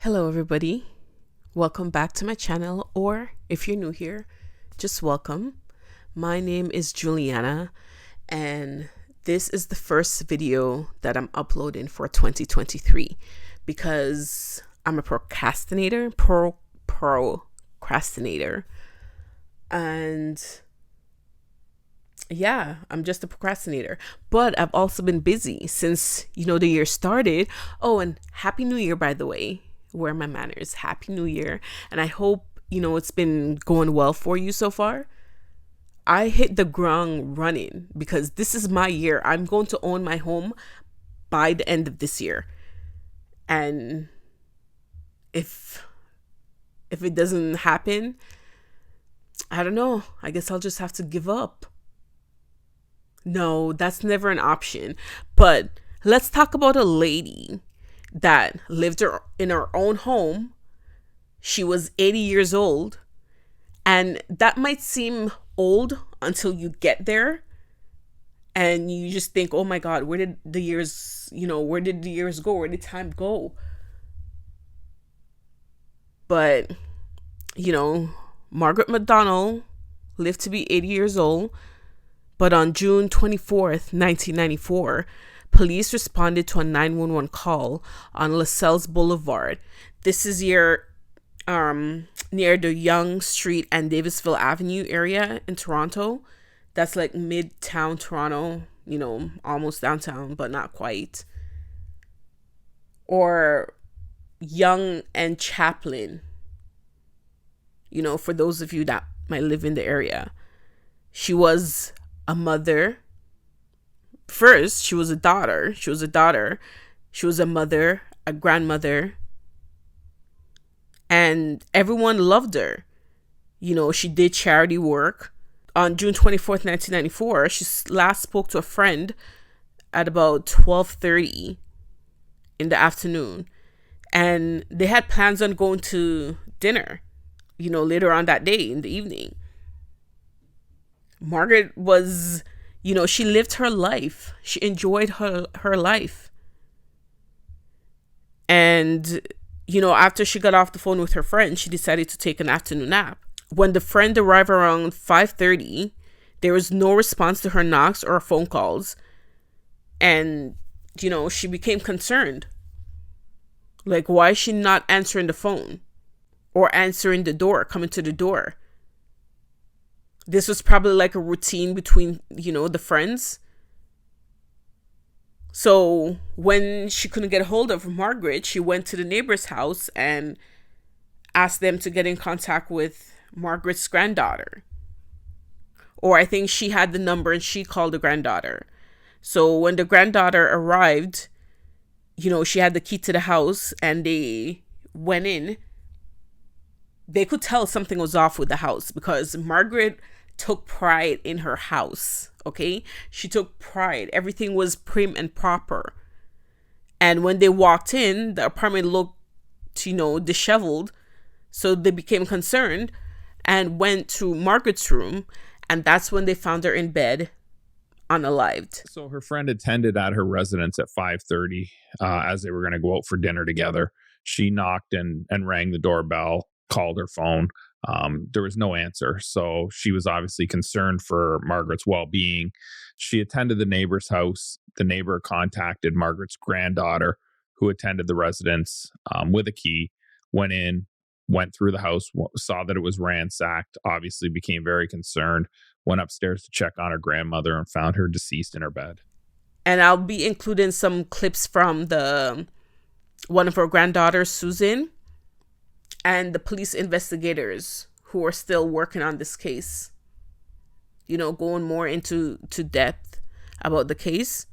Hello, everybody. Welcome back to my channel, or if you're new here, just welcome. My name is Juliana, and this is the first video that I'm uploading for 2023 because I'm a procrastinator, and yeah, I'm just a procrastinator. But I've also been busy since, the year started. Oh, and Happy New Year, by the way. Where are my manners? Happy New Year. And I hope, it's been going well for you so far. I hit the ground running because this is my year. I'm going to own my home by the end of this year. And if it doesn't happen, I don't know. I guess I'll just have to give up. No, that's never an option. But let's talk about a lady that lived in her own home. She was 80 years old. And that might seem old until you get there. And you just think, oh my God, where did the years go? Where did time go? But, Margaret McDonald lived to be 80 years old. But on June 24th, 1994, police responded to a 911 call on LaSalle's Boulevard. This is near the Yonge Street and Davisville Avenue area in Toronto. That's like midtown Toronto, almost downtown, but not quite. Or Yonge and Chaplin, for those of you that might live in the area. She was a mother. First, she was a daughter. She was a mother, a grandmother. And everyone loved her. She did charity work. On June 24th, 1994, she last spoke to a friend at about 12:30 in the afternoon. And they had plans on going to dinner, later on that day in the evening. Margaret was, she lived her life. She enjoyed her life. And, after she got off the phone with her friend, she decided to take an afternoon nap. When the friend arrived around 5:30, there was no response to her knocks or phone calls. And, she became concerned. Like, why is she not answering the phone or answering the door, coming to the door? This was probably like a routine between, the friends. So when she couldn't get a hold of Margaret, she went to the neighbor's house and asked them to get in contact with Margaret's granddaughter. Or I think she had the number and she called the granddaughter. So when the granddaughter arrived, she had the key to the house and they went in. They could tell something was off with the house because Margaret took pride in her house. Okay, she took pride. Everything was prim and proper. And when they walked in, the apartment looked, disheveled. So they became concerned and went to Margaret's room. And that's when they found her in bed, unalived. So her friend attended at her residence at 5:30 as they were going to go out for dinner together. She knocked and rang the doorbell, called her phone. There was no answer. So she was obviously concerned for Margaret's well-being. She attended the neighbor's house. The neighbor contacted Margaret's granddaughter, who attended the residence with a key, went in, went through the house, saw that it was ransacked, obviously became very concerned, went upstairs to check on her grandmother and found her deceased in her bed. And I'll be including some clips from one of her granddaughters, Susan, and the police investigators who are still working on this case, going more into depth about the case,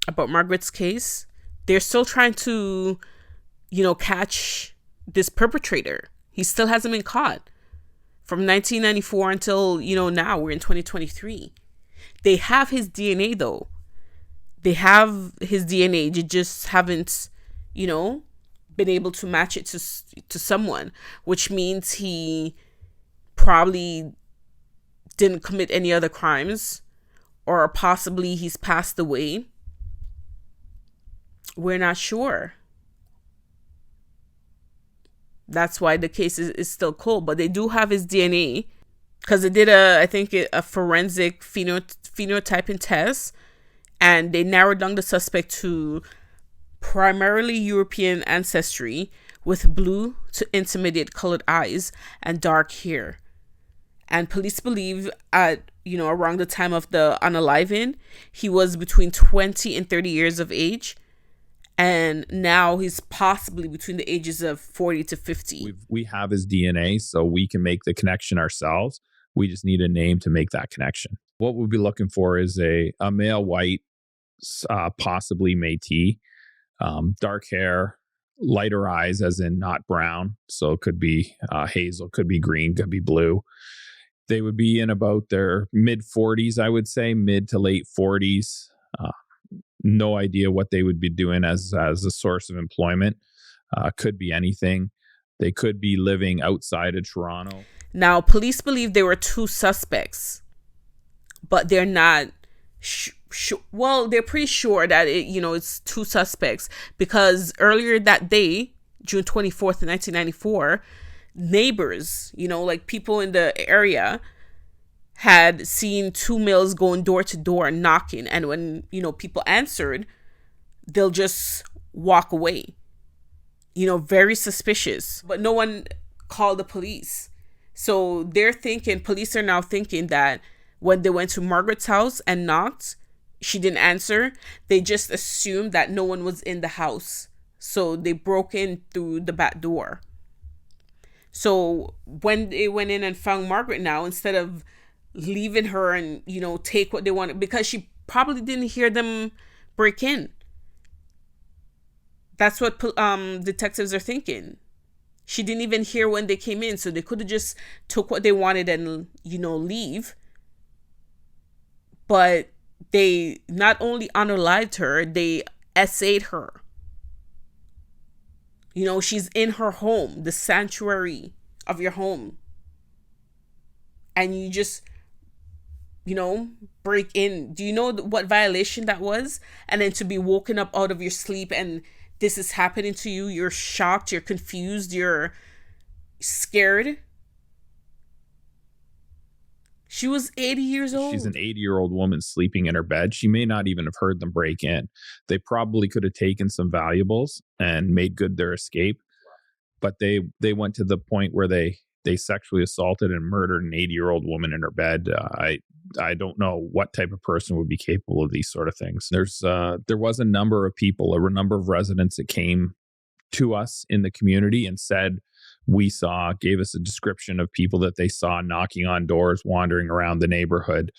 about Margaret's case. They're still trying to, catch this perpetrator. He still hasn't been caught from 1994 until, now we're in 2023. They have his DNA though. They have his DNA. They just haven't, been able to match it to someone, which means he probably didn't commit any other crimes, or possibly he's passed away. We're not sure. That's why the case is still cold. But they do have his DNA because they did a forensic phenotyping test, and they narrowed down the suspect to primarily European ancestry with blue to intermediate colored eyes and dark hair. And police believe at, around the time of the unaliving, he was between 20 and 30 years of age. And now he's possibly between the ages of 40 to 50. We have his DNA, so we can make the connection ourselves. We just need a name to make that connection. What we'll be looking for is a male white, possibly Métis, dark hair, lighter eyes, as in not brown. So it could be hazel, could be green, could be blue. They would be in about their mid 40s, I would say, mid to late 40s. No idea what they would be doing as a source of employment. Could be anything. They could be living outside of Toronto. Now, police believe there were two suspects, but they're not well, they're pretty sure that it's two suspects because earlier that day, June 24th, 1994, neighbors, like people in the area, had seen two males going door to door knocking, and when people answered, they'll just walk away. Very suspicious, but no one called the police. So police are now thinking that when they went to Margaret's house and knocked, she didn't answer. They just assumed that no one was in the house, so they broke in through the back door. So when they went in and found Margaret, now instead of leaving her and take what they wanted, because she probably didn't hear them break in. That's what detectives are thinking. She didn't even hear when they came in, so they could have just took what they wanted and leave. But they not only unalived her, they essayed her. She's in her home, the sanctuary of your home, and you just break in. Do you know what violation that was? And then to be woken up out of your sleep and this is happening to you, you're shocked, you're confused, you're scared. She was 80 years old. She's an 80-year-old woman sleeping in her bed. She may not even have heard them break in. They probably could have taken some valuables and made good their escape, but they went to the point where they sexually assaulted and murdered an 80-year-old woman in her bed. I don't know what type of person would be capable of these sort of things. There was a number of people, a number of residents that came to us in the community and said gave us a description of people that they saw knocking on doors, wandering around the neighborhood.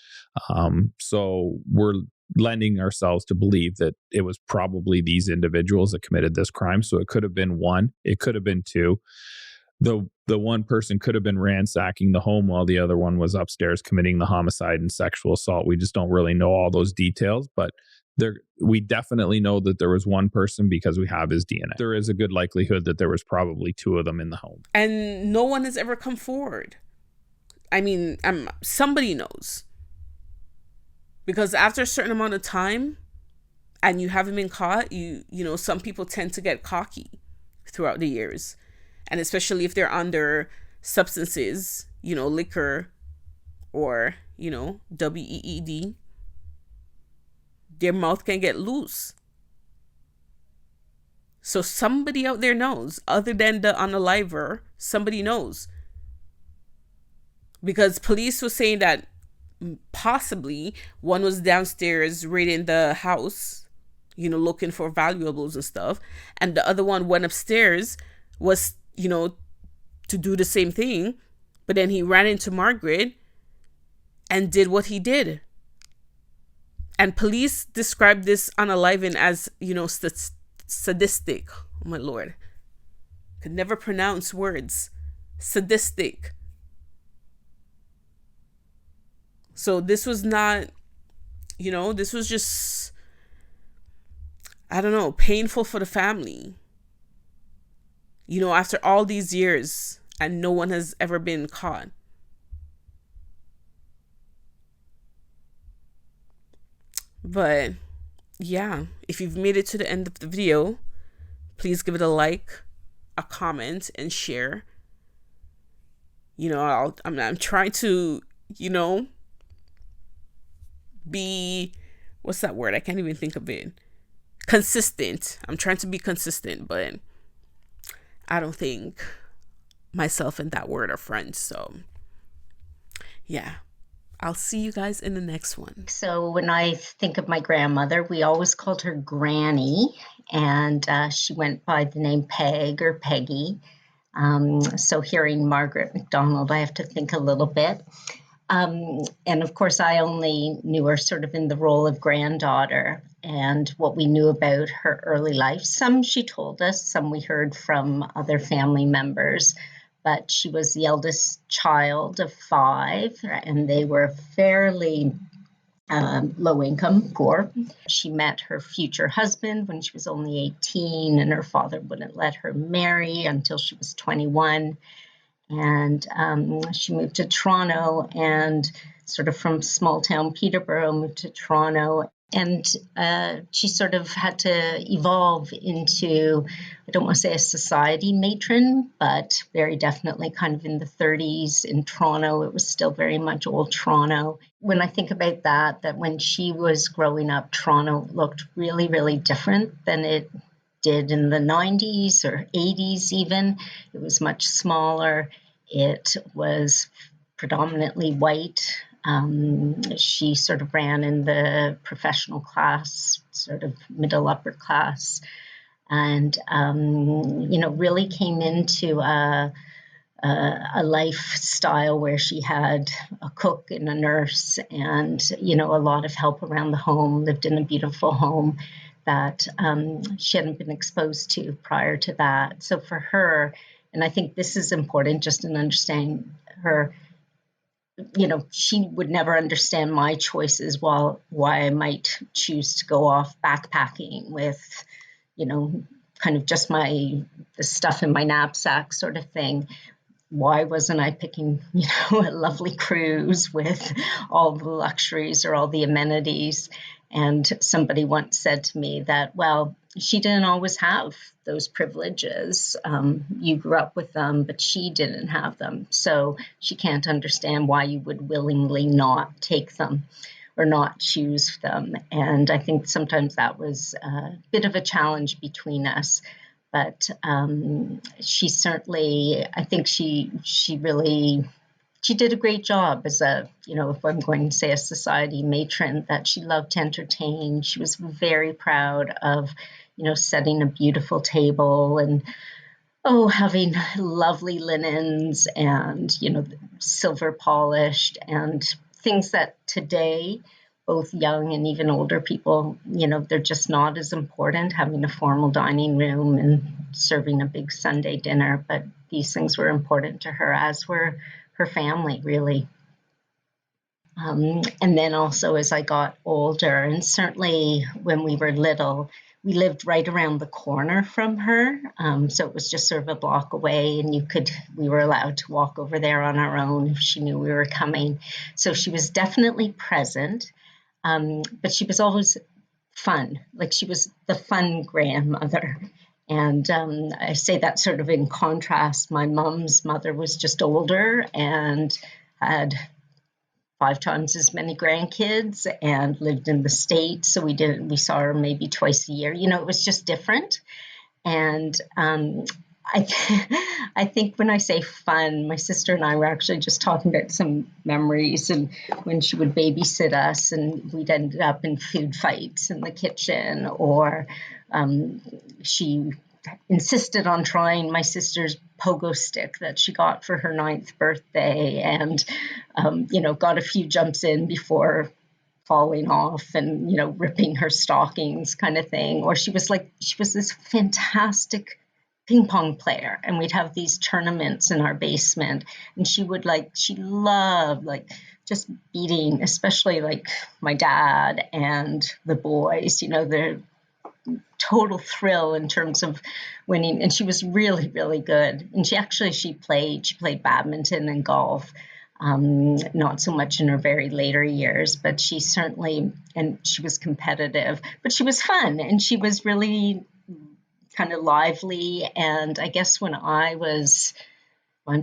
So we're lending ourselves to believe that it was probably these individuals that committed this crime. So it could have been one, it could have been two. The one person could have been ransacking the home while the other one was upstairs committing the homicide and sexual assault. We just don't really know all those details, but we definitely know that there was one person because we have his DNA. There is a good likelihood that there was probably two of them in the home. And no one has ever come forward. I mean, somebody knows. Because after a certain amount of time and you haven't been caught, some people tend to get cocky throughout the years. And especially if they're under substances, liquor or, WEED, their mouth can get loose. So somebody out there knows, other than the unaliver, somebody knows. Because police was saying that possibly one was downstairs raiding the house, looking for valuables and stuff. And the other one went upstairs, was to do the same thing, but then he ran into Margaret and did what he did. And police described this unaliving as, sadistic. Oh my Lord. Could never pronounce words. Sadistic. So this was not, this was just, I don't know, painful for the family. After all these years and no one has ever been caught. But yeah, if you've made it to the end of the video, please give it a like, a comment and share. I'm trying to, be, what's that word? I can't even think of it. Consistent. I'm trying to be consistent, but I don't think myself and that word are friends. So yeah, I'll see you guys in the next one. So when I think of my grandmother, we always called her Granny, and she went by the name Peg or Peggy. So hearing Margaret McDonald, I have to think a little bit. And of course, I only knew her sort of in the role of granddaughter, and what we knew about her early life. Some she told us, some we heard from other family members, but she was the eldest child of 5, and they were fairly low income, poor. She met her future husband when she was only 18, and her father wouldn't let her marry until she was 21. And she moved to Toronto, and sort of from small town Peterborough, moved to Toronto. And she sort of had to evolve into, I don't want to say a society matron, but very definitely kind of in the 30s in Toronto. It was still very much old Toronto. When I think about that when she was growing up, Toronto looked really, really different than it did in the 90s or 80s even. It was much smaller. It was predominantly white. She sort of ran in the professional class, sort of middle upper class, and really came into a lifestyle where she had a cook and a nurse and a lot of help around the home. Lived in a beautiful home that she hadn't been exposed to prior to that. So for her, and I think this is important just in understanding her, she would never understand my choices why I might choose to go off backpacking with, kind of just the stuff in my knapsack sort of thing. Why wasn't I picking, a lovely cruise with all the luxuries or all the amenities? And somebody once said to me that, well, she didn't always have those privileges. You grew up with them, but she didn't have them. So she can't understand why you would willingly not take them or not choose them. And I think sometimes that was a bit of a challenge between us. But she certainly, I think she did a great job as a, if I'm going to say a society matron, that she loved to entertain. She was very proud of, setting a beautiful table and, having lovely linens and, silver polished and things that today, both young and even older people, they're just not as important, having a formal dining room and serving a big Sunday dinner. But these things were important to her, as were her family, really. And then also as I got older, and certainly when we were little, we lived right around the corner from her. So it was just sort of a block away, and we were allowed to walk over there on our own if she knew we were coming. So she was definitely present, but she was always fun. Like, she was the fun grandmother. And I say that sort of in contrast. My mom's mother was just older and had 5 times as many grandkids and lived in the States. So we saw her maybe twice a year. It was just different. And I think when I say fun, my sister and I were actually just talking about some memories, and when she would babysit us and we'd ended up in food fights in the kitchen, or she insisted on trying my sister's pogo stick that she got for her 9th birthday and, got a few jumps in before falling off and, ripping her stockings kind of thing. Or she was this fantastic ping pong player, and we'd have these tournaments in our basement, and she loved just beating, especially my dad and the boys, the total thrill in terms of winning. And she was really, really good. And she played badminton and golf, not so much in her very later years, but she certainly, and she was competitive, but she was fun, and she was really kind of lively. And I guess when I'm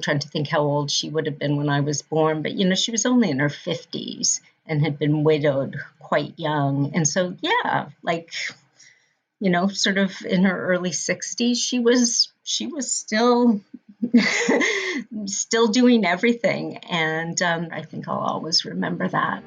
trying to think how old she would have been when I was born, but, she was only in her 50s and had been widowed quite young. And so, yeah, like, sort of in her early 60s, she was still still doing everything. And I think I'll always remember that.